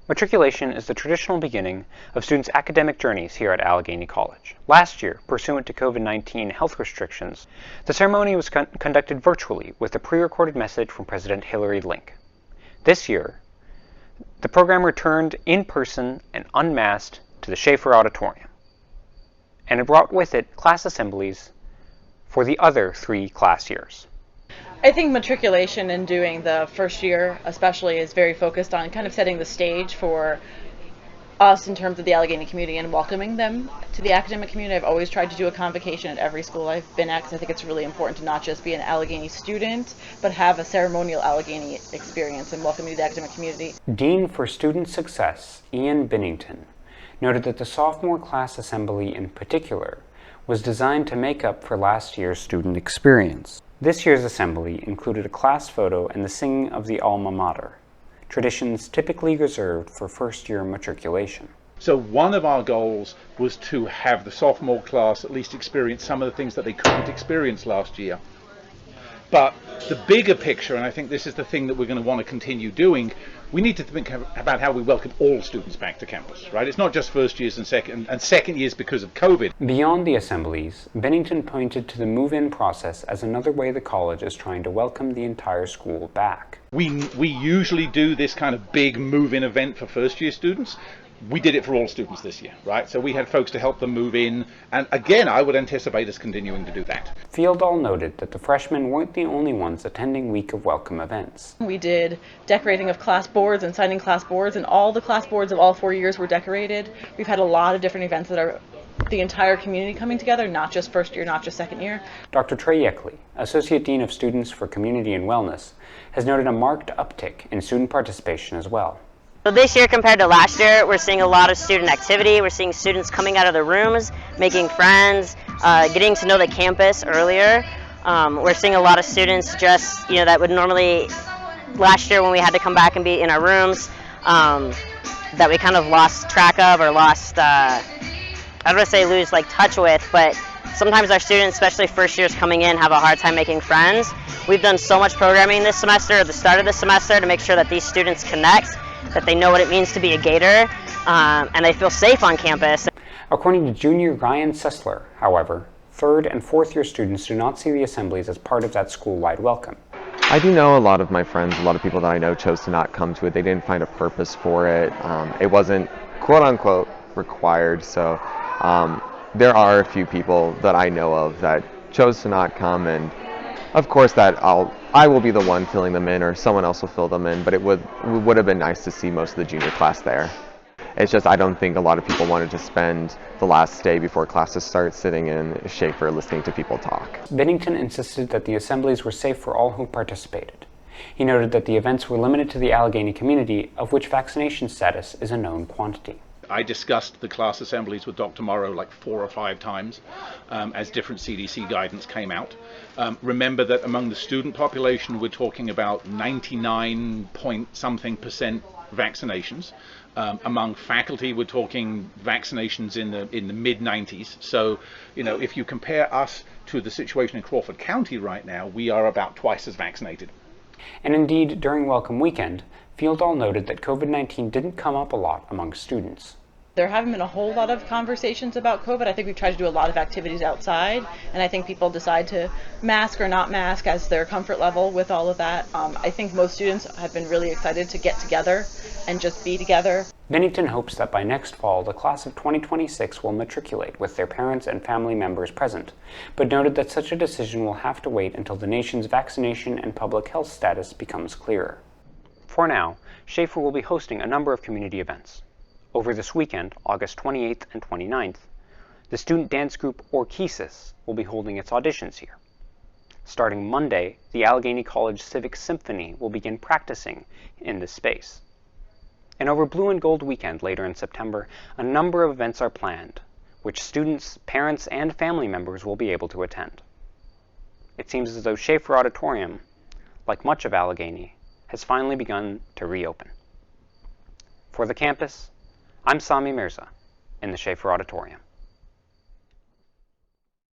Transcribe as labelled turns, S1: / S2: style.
S1: Matriculation is the traditional beginning of students' academic journeys here at Allegheny College. Last year, pursuant to COVID-19 health restrictions, the ceremony was conducted virtually with a pre-recorded message from President Hillary Link. This year, the program returned in person and unmasked to the Schaefer Auditorium, and it brought with it class assemblies for the other 3 class years.
S2: I think matriculation and doing the first year especially is very focused on kind of setting the stage for us in terms of the Allegheny community and welcoming them to the academic community. I've always tried to do a convocation at every school I've been at because I think it's really important to not just be an Allegheny student, but have a ceremonial Allegheny experience and welcome you to the academic community.
S1: Dean for Student Success Ian Binnington noted that the sophomore class assembly in particular was designed to make up for last year's student experience. This year's assembly included a class photo and the singing of the alma mater, traditions typically reserved for first-year matriculation.
S3: So one of our goals was to have the sophomore class at least experience some of the things that they couldn't experience last year. But the bigger picture, and I think this is the thing that we're going to want to continue doing, we need to think about how we welcome all students back to campus, right? It's not just first years and second years because of COVID.
S1: Beyond the assemblies, Binnington pointed to the move-in process as another way the college is trying to welcome the entire school back.
S3: We usually do this kind of big move-in event for first-year students. We did it for all students this year, right? So we had folks to help them move in, and again, I would anticipate us continuing to do that.
S1: Fjeldal noted that the freshmen weren't the only ones attending Week of Welcome events.
S2: We did decorating of class boards and signing class boards, and all the class boards of all 4 years were decorated. We've had a lot of different events that are the entire community coming together, not just first year, not just second year.
S1: Dr. Trey Yeckley, Associate Dean of Students for Community and Wellness, has noted a marked uptick in student participation as well.
S4: So this year compared to last year, we're seeing a lot of student activity. We're seeing students coming out of their rooms, making friends, getting to know the campus earlier. We're seeing a lot of students just, that would normally, last year when we had to come back and be in our rooms, that we kind of lost track of or lost, I don't want to say lose touch with, but sometimes our students, especially first years coming in, have a hard time making friends. We've done so much programming this semester, at the start of the semester, to make sure that these students connect, that they know what it means to be a Gator, and they feel safe on campus.
S1: According to junior Ryan Sesler, however, 3rd and 4th year students do not see the assemblies as part of that school-wide welcome.
S5: I do know a lot of my friends, a lot of people that I know chose to not come to it. They didn't find a purpose for it. It wasn't quote-unquote required, so there are a few people that I know of that chose to not come, and of course that I will be the one filling them in, or someone else will fill them in, but it would have been nice to see most of the junior class there. It's just I don't think a lot of people wanted to spend the last day before classes start sitting in Schaefer listening to people talk.
S1: Binnington insisted that the assemblies were safe for all who participated. He noted that the events were limited to the Allegheny community, of which vaccination status is a known quantity.
S3: I discussed the class assemblies with Dr. Morrow 4 or 5 times as different CDC guidance came out. Remember that among the student population, we're talking about 99 point something percent vaccinations. Among faculty, we're talking vaccinations in the mid-90s. So, if you compare us to the situation in Crawford County right now, we are about twice as vaccinated.
S1: And indeed, during Welcome Weekend, Fjeldal noted that COVID-19 didn't come up a lot among students.
S2: There haven't been a whole lot of conversations about COVID. I think we've tried to do a lot of activities outside, and I think people decide to mask or not mask as their comfort level with all of that. I think most students have been really excited to get together and just be together.
S1: Binnington hopes that by next fall, the class of 2026 will matriculate with their parents and family members present, but noted that such a decision will have to wait until the nation's vaccination and public health status becomes clearer. For now, Schaefer will be hosting a number of community events. Over this weekend, August 28th and 29th, the student dance group Orchesis will be holding its auditions here. Starting Monday, the Allegheny College Civic Symphony will begin practicing in this space. And over Blue and Gold weekend later in September, a number of events are planned, which students, parents, and family members will be able to attend. It seems as though Schaefer Auditorium, like much of Allegheny, has finally begun to reopen. For the campus, I'm Sami in the Schaefer Auditorium.